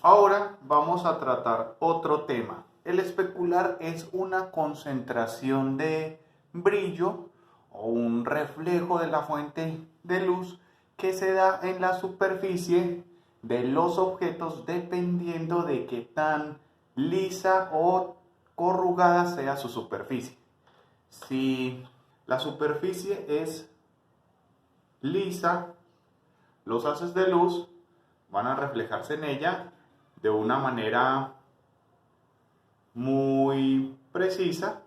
Ahora vamos a tratar otro tema. El especular es una concentración de brillo o un reflejo de la fuente de luz que se da en la superficie de los objetos dependiendo de qué tan lisa o corrugada sea su superficie. Si la superficie es lisa, los haces de luz van a reflejarse en ella de una manera muy precisa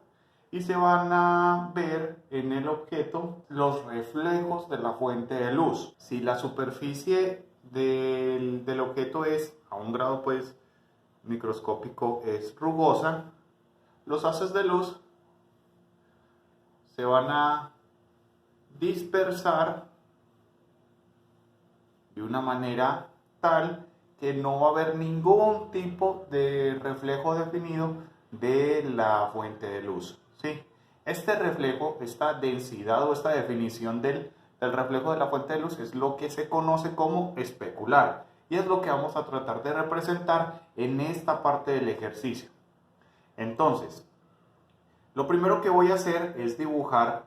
y se van a ver en el objeto los reflejos de la fuente de luz. Si la superficie del objeto es a un grado pues microscópico, es rugosa, los haces de luz se van a dispersar de una manera tal que no va a haber ningún tipo de reflejo definido de la fuente de luz. ¿Sí? Este reflejo, esta densidad o esta definición del reflejo de la fuente de luz es lo que se conoce como especular y es lo que vamos a tratar de representar en esta parte del ejercicio. Entonces, lo primero que voy a hacer es dibujar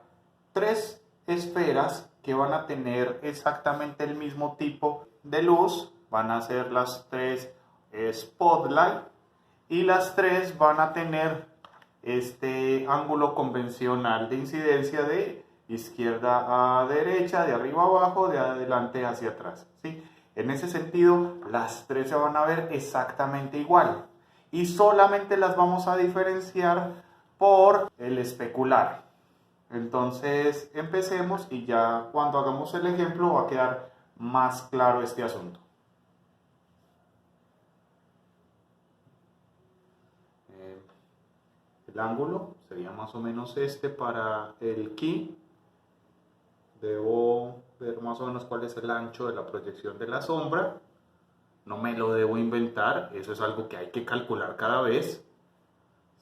tres esferas que van a tener exactamente el mismo tipo de luz. Van a ser las tres spotlight y las tres van a tener este ángulo convencional de incidencia de izquierda a derecha, de arriba a abajo, de adelante hacia atrás. ¿Sí? En ese sentido, las tres se van a ver exactamente igual y solamente las vamos a diferenciar por el especular. Entonces empecemos y ya cuando hagamos el ejemplo va a quedar más claro este asunto. El ángulo sería más o menos este para el ki. Debo ver más o menos cuál es el ancho de la proyección de la sombra. No me lo debo inventar, eso es algo que hay que calcular cada vez.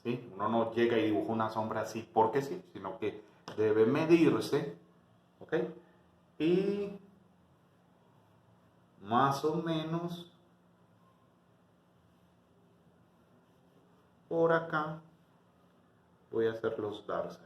¿Sí? Uno no llega y dibuja una sombra así porque sí, sino que debe medirse. ¿Ok? Y más o menos por acá voy a hacer los darks.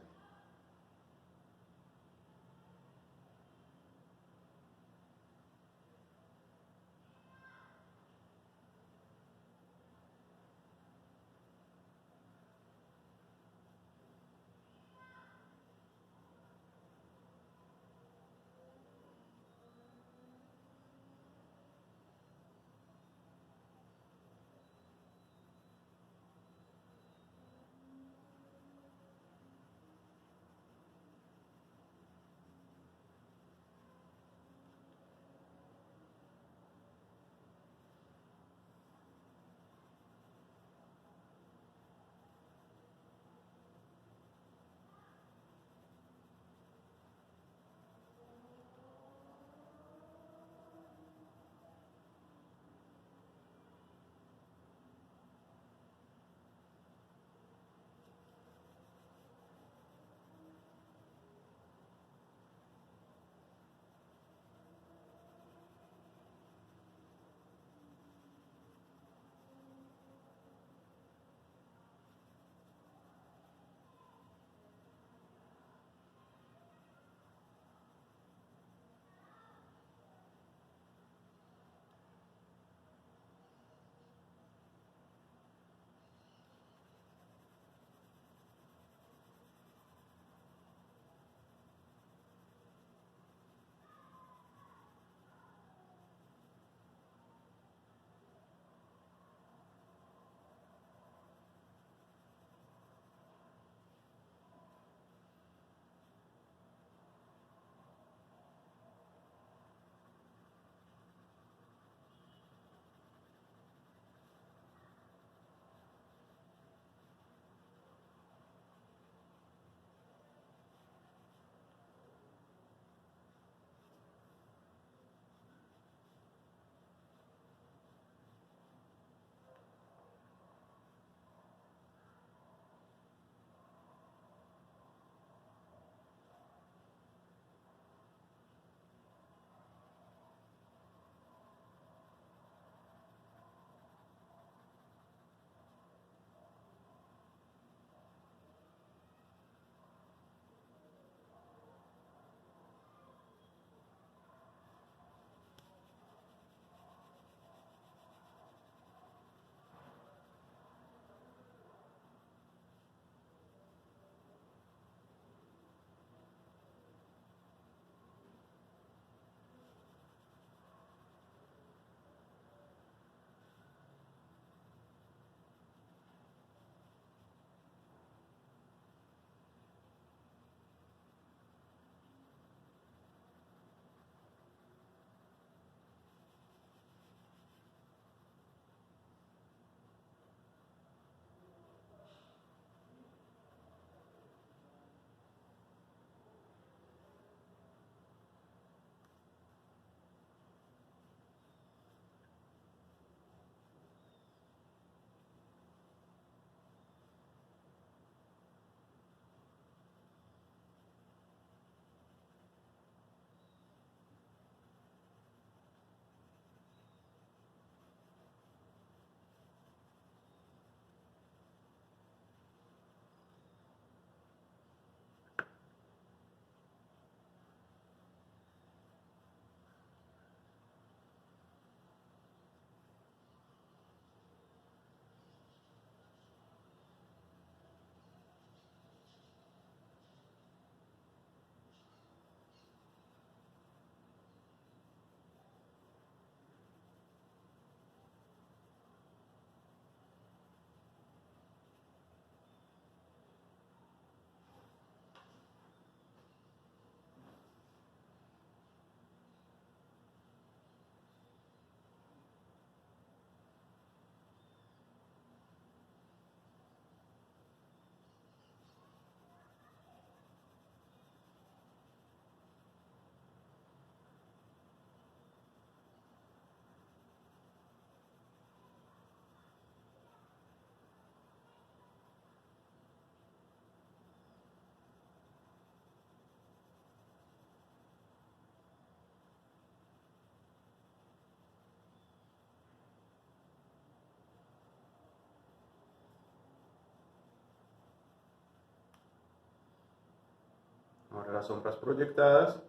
las sombras proyectadas.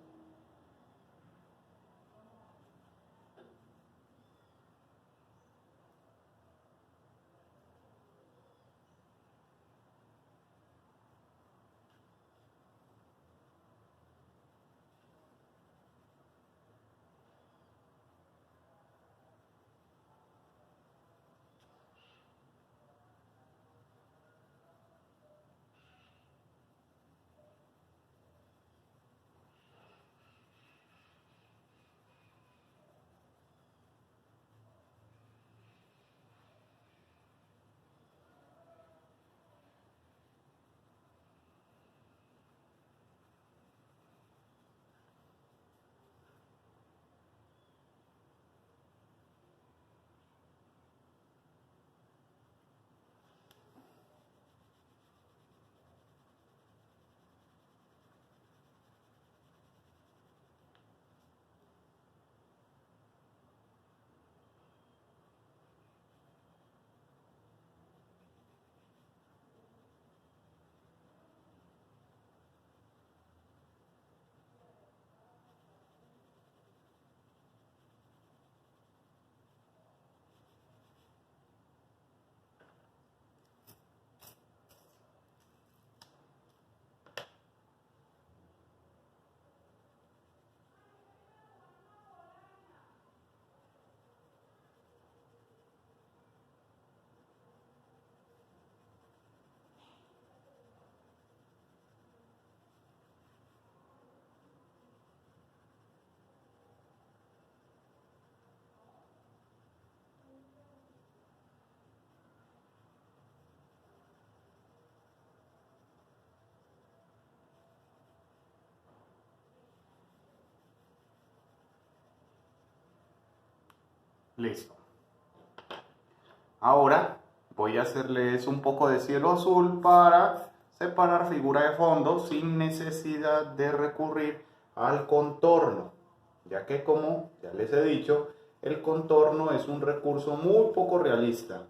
Listo. Ahora voy a hacerles un poco de cielo azul para separar figura de fondo sin necesidad de recurrir al contorno, ya que como ya les he dicho, el contorno es un recurso muy poco realista.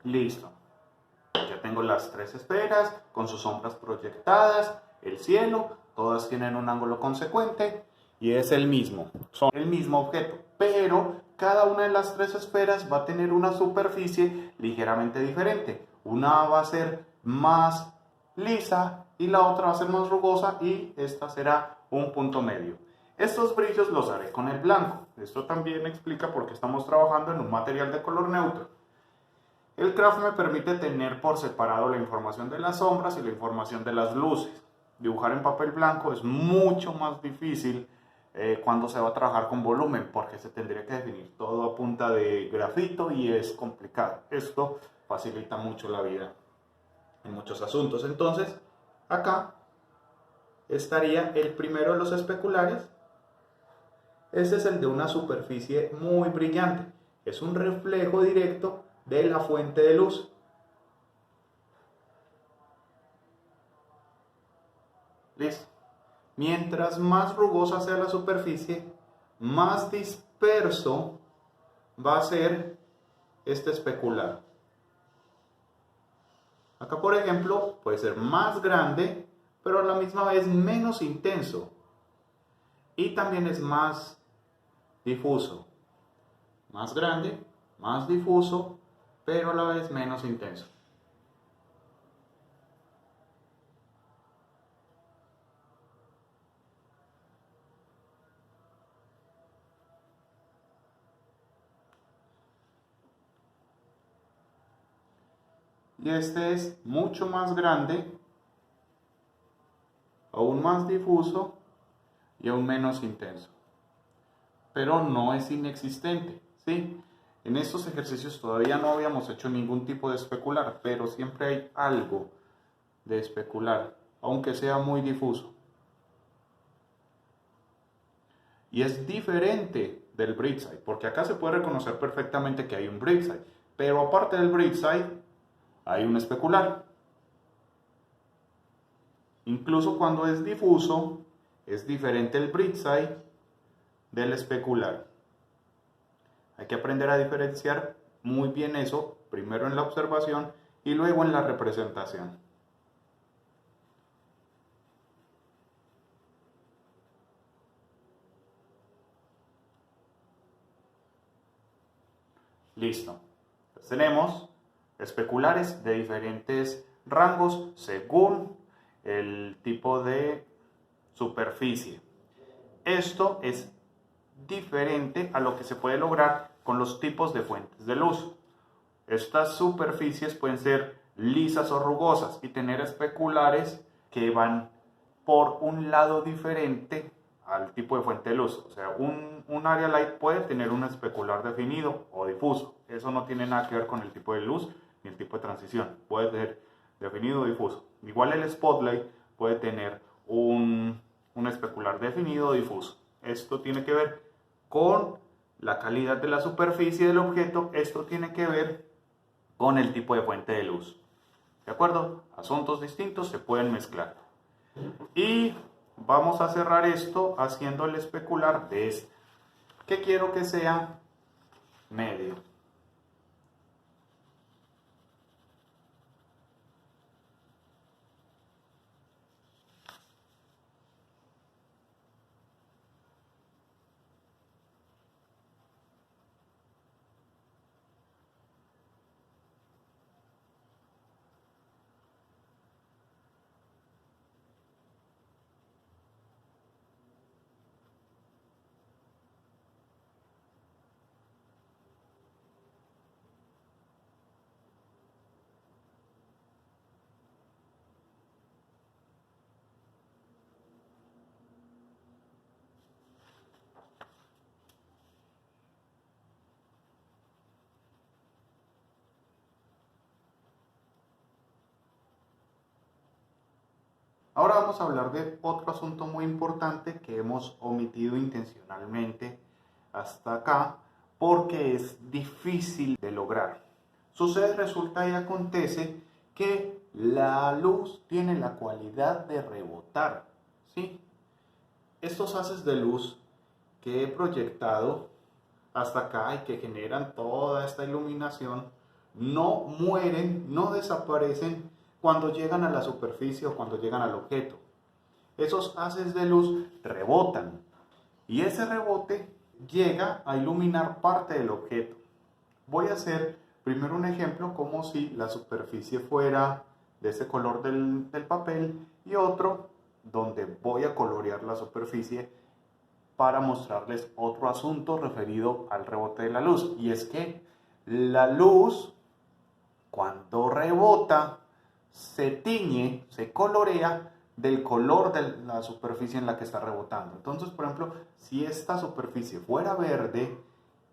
Listo. Ya tengo las tres esferas con sus sombras proyectadas, el cielo, todas tienen un ángulo consecuente y es el mismo, son el mismo objeto, pero cada una de las tres esferas va a tener una superficie ligeramente diferente. Una va a ser más lisa y la otra va a ser más rugosa y esta será un punto medio. Estos brillos los haré con el blanco. Esto también explica por qué estamos trabajando en un material de color neutro. El craft me permite tener por separado la información de las sombras y la información de las luces. Dibujar en papel blanco es mucho más difícil cuando se va a trabajar con volumen, porque se tendría que definir todo a punta de grafito y es complicado. Esto facilita mucho la vida en muchos asuntos. Entonces, acá estaría el primero de los especulares. Este es el de una superficie muy brillante. Es un reflejo directo de la fuente de luz. ¿Listo? Mientras más rugosa sea la superficie, más disperso va a ser este especular. Acá, por ejemplo, puede ser más grande, pero a la misma vez menos intenso. Y también es más difuso. Más grande, más difuso, pero a la vez menos intenso. Y este es mucho más grande, aún más difuso y aún menos intenso. Pero no es inexistente, ¿sí? En estos ejercicios todavía no habíamos hecho ningún tipo de especular, pero siempre hay algo de especular, aunque sea muy difuso. Y es diferente del Brightside, porque acá se puede reconocer perfectamente que hay un Brightside, pero aparte del Brightside hay un especular. Incluso cuando es difuso, es diferente el Brightside del especular. Hay que aprender a diferenciar muy bien eso, primero en la observación y luego en la representación. Listo. Entonces tenemos especulares de diferentes rangos según el tipo de superficie. Esto es diferente a lo que se puede lograr con los tipos de fuentes de luz. Estas superficies pueden ser lisas o rugosas y tener especulares que van por un lado diferente al tipo de fuente de luz. O sea, un area light puede tener un especular definido o difuso. Eso no tiene nada que ver con el tipo de luz ni el tipo de transición. Puede ser definido o difuso. Igual el spotlight puede tener un especular definido o difuso. Esto tiene que ver con la calidad de la superficie del objeto. Esto tiene que ver con el tipo de fuente de luz. ¿De acuerdo? Asuntos distintos se pueden mezclar. Y vamos a cerrar esto haciendo el especular de este, que quiero que sea medio. Ahora vamos a hablar de otro asunto muy importante que hemos omitido intencionalmente hasta acá porque es difícil de lograr. Sucede, resulta y acontece que la luz tiene la cualidad de rebotar, ¿sí? Estos haces de luz que he proyectado hasta acá y que generan toda esta iluminación no mueren, no desaparecen cuando llegan a la superficie o cuando llegan al objeto. Esos haces de luz rebotan y ese rebote llega a iluminar parte del objeto. Voy a hacer primero un ejemplo como si la superficie fuera de ese color del papel y otro donde voy a colorear la superficie para mostrarles otro asunto referido al rebote de la luz. Y es que la luz, cuando rebota, se tiñe, se colorea del color de la superficie en la que está rebotando. Entonces, por ejemplo, si esta superficie fuera verde,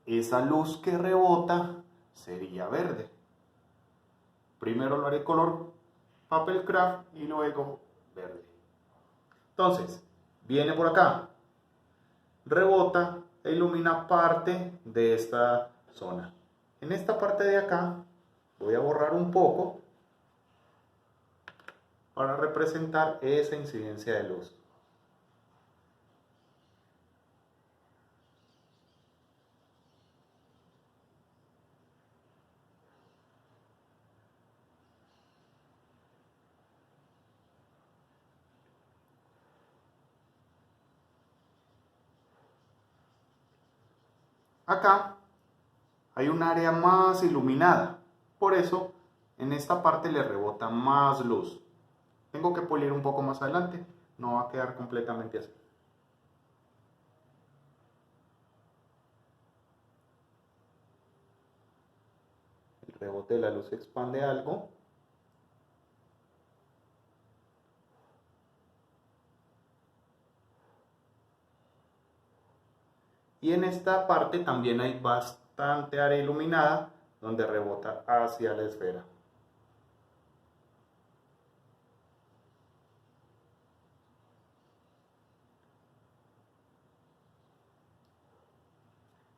esa luz que rebota sería verde. Primero lo haré color papel craft y luego verde. Entonces, viene por acá, rebota e ilumina parte de esta zona. En esta parte de acá voy a borrar un poco para representar esa incidencia de luz. Acá hay un área más iluminada, por eso en esta parte le rebota más luz. Tengo que pulir un poco más adelante, no va a quedar completamente así. El rebote de la luz se expande algo. Y en esta parte también hay bastante área iluminada donde rebota hacia la esfera.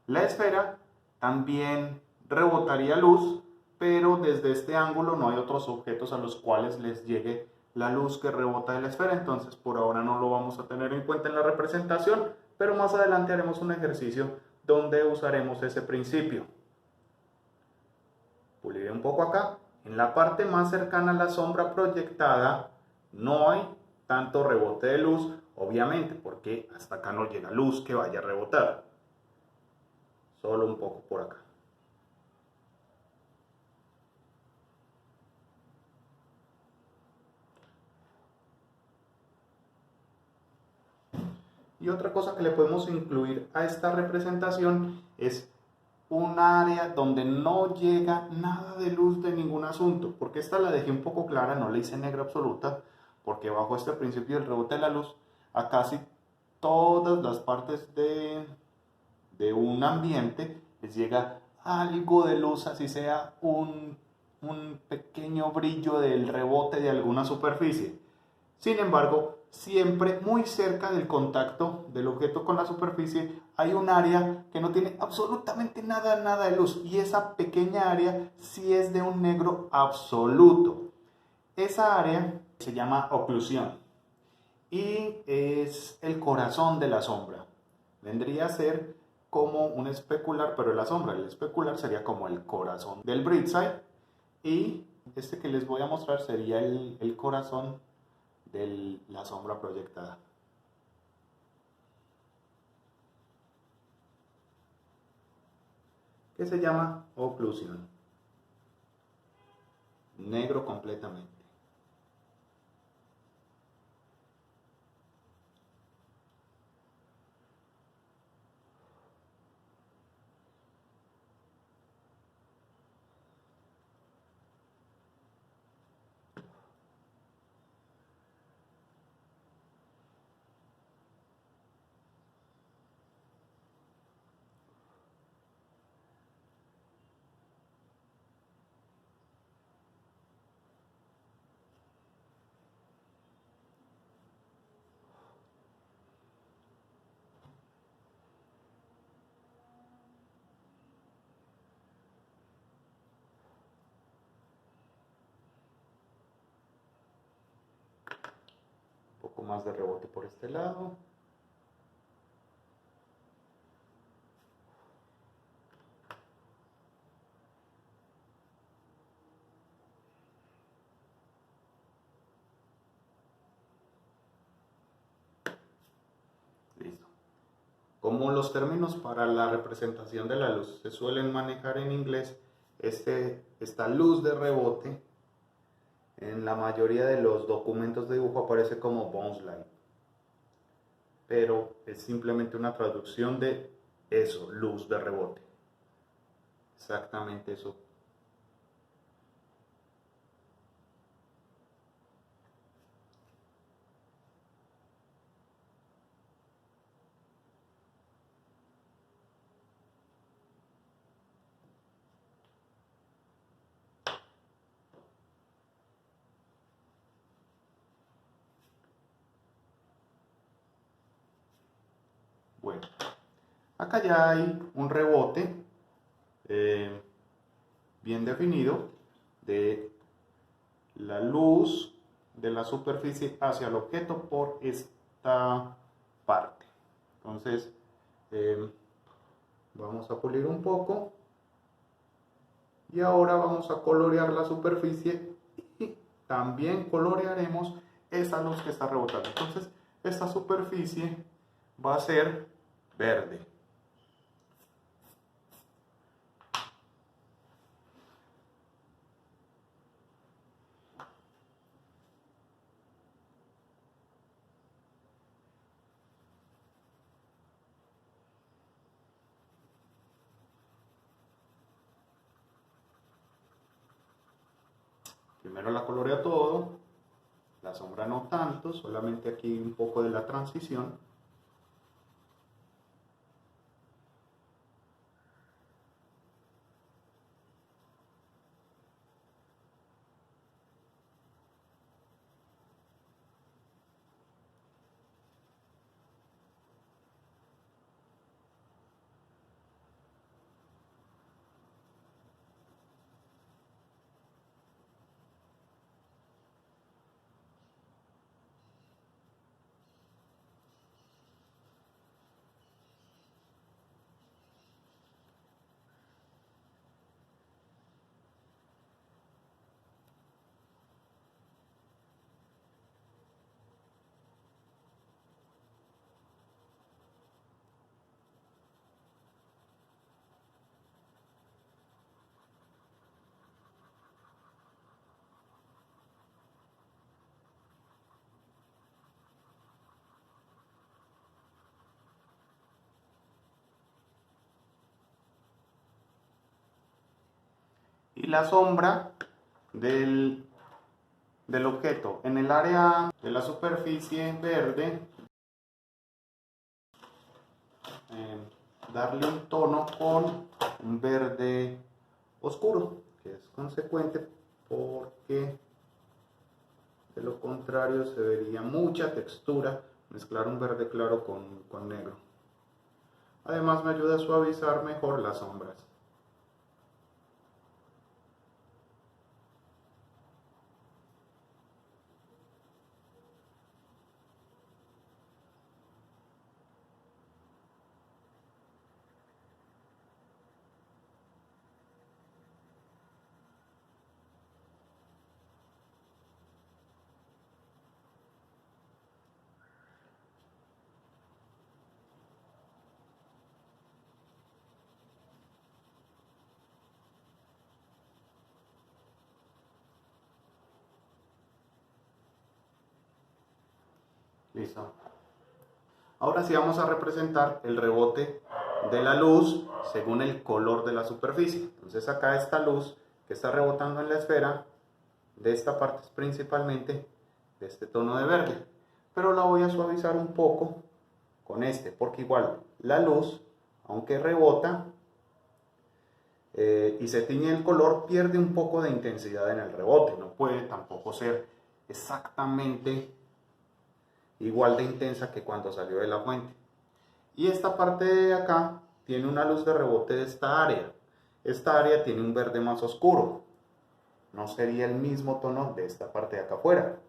La esfera también rebotaría luz, pero desde este ángulo no hay otros objetos a los cuales les llegue la luz que rebota de la esfera, entonces por ahora no lo vamos a tener en cuenta en la representación, pero más adelante haremos un ejercicio donde usaremos ese principio. Puliré un poco acá. En la parte más cercana a la sombra proyectada no hay tanto rebote de luz, obviamente, porque hasta acá no llega luz que vaya a rebotar. Solo un poco por acá. Y otra cosa que le podemos incluir a esta representación es un área donde no llega nada de luz de ningún asunto, porque esta la dejé un poco clara, no la hice negra absoluta, porque bajo este principio del rebote de la luz, a casi todas las partes de un ambiente les llega algo de luz, así sea un pequeño brillo del rebote de alguna superficie. Sin embargo, siempre muy cerca del contacto del objeto con la superficie hay un área que no tiene absolutamente nada de luz, y esa pequeña área sí es de un negro absoluto. Esa área se llama oclusión y es el corazón de la sombra. Vendría a ser como un especular, pero la sombra, el especular sería como el corazón del Brightside, y este que les voy a mostrar sería el corazón de la sombra proyectada. Que se llama oclusión. Negro completamente. Un poco más de rebote por este lado. Como los términos para la representación de la luz se suelen manejar en inglés, esta luz de rebote en la mayoría de los documentos de dibujo aparece como bounce light, pero es simplemente una traducción de eso, luz de rebote. Exactamente eso. Bueno, acá ya hay un rebote eh, bien definido de la luz de la superficie hacia el objeto por esta parte. Entonces, vamos a pulir un poco y ahora vamos a colorear la superficie y también colorearemos esa luz que está rebotando. Entonces, esta superficie va a ser verde. Primero la coloreo todo, la sombra no tanto, solamente aquí un poco de la transición. Y la sombra del objeto en el área de la superficie verde, darle un tono con un verde oscuro, que es consecuente porque de lo contrario se vería mucha textura mezclar un verde claro con negro. Además me ayuda a suavizar mejor las sombras. Listo. Ahora sí vamos a representar el rebote de la luz según el color de la superficie. Entonces acá esta luz que está rebotando en la esfera, de esta parte es principalmente de este tono de verde. Pero la voy a suavizar un poco con este, porque igual la luz, aunque rebota y se tiñe el color, pierde un poco de intensidad en el rebote. No puede tampoco ser exactamente igual de intensa que cuando salió de la fuente. Y esta parte de acá tiene una luz de rebote de esta área. Esta área tiene un verde más oscuro. No sería el mismo tono de esta parte de acá afuera.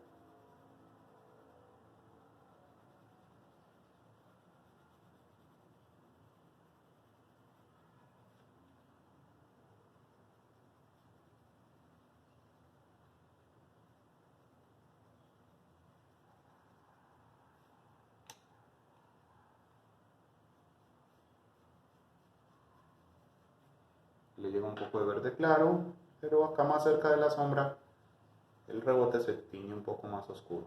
le llega un poco de verde claro, pero acá más cerca de la sombra el rebote se tiñe un poco más oscuro.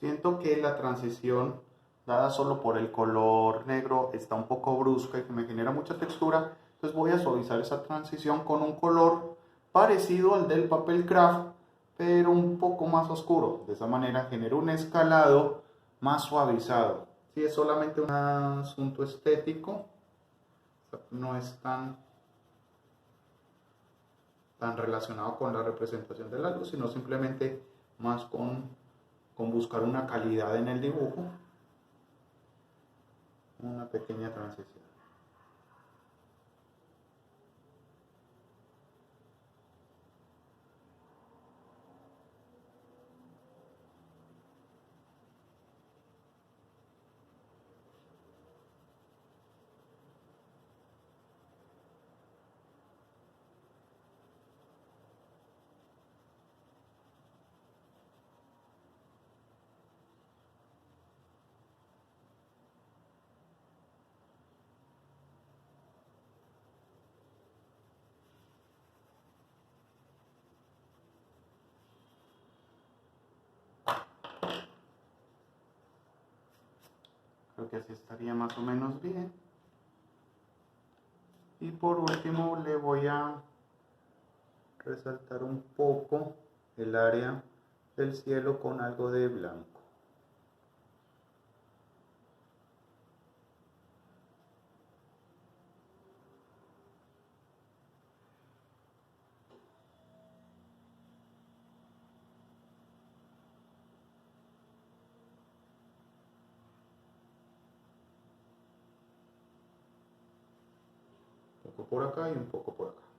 Siento que la transición, dada solo por el color negro, está un poco brusca y que me genera mucha textura. Entonces voy a suavizar esa transición con un color parecido al del papel craft, pero un poco más oscuro. De esa manera genero un escalado más suavizado. Si es solamente un asunto estético, no es tan relacionado con la representación de la luz, sino simplemente más con buscar una calidad en el dibujo, una pequeña transición. Creo que así estaría más o menos bien. Y por último le voy a resaltar un poco el área del cielo con algo de blanco. Un poco por acá y un poco por acá.